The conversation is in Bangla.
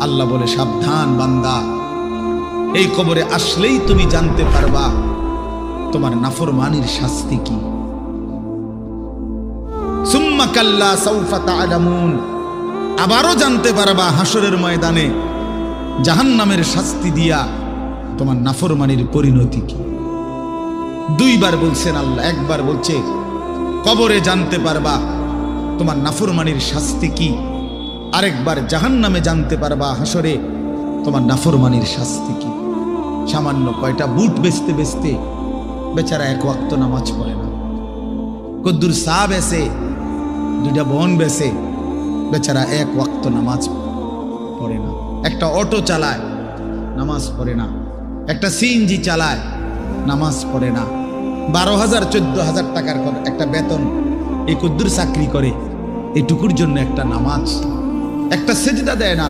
আল্লাহ বলে, সাবধান বান্দা, এই কবরে আসলেই তুমি জানতে পারবা তোমার নাফরমানির শাস্তি কি। সুম্মা কাল্লা সাউফা তা'লামুন, আবারও জানতে পারবা হাসরের ময়দানে জাহান্নামের শাস্তি দিয়া তোমার নাফরমানির পরিণতি কি। দুইবার বলছেন আল্লাহ, একবার বলছে কবরে জানতে পারবা তোমার নাফরমানির শাস্তি কি, আরেকবার জাহান্নামে জানতে পারবা হাসরে তোমার নাফরমানির শাস্তি কি। সামান্য কয়টা বুট বেচতে বেচতে বেচারা এক ওয়াক্ত নামাজ পড়ে না, কদ্দুর চা বেচে, দুইটা বন বেচে, বেচারা এক ওয়াক্ত নামাজ পড়ে না। একটা অটো চালায়, নামাজ পড়ে না। একটা সিএনজি চালায়, নামাজ পড়ে না। 12,000 14,000 টাকার একটা বেতন, এই কদ্দুর চাকরি করে, এটুকুর জন্য একটা নামাজ, একটা সেজদা দেয় না।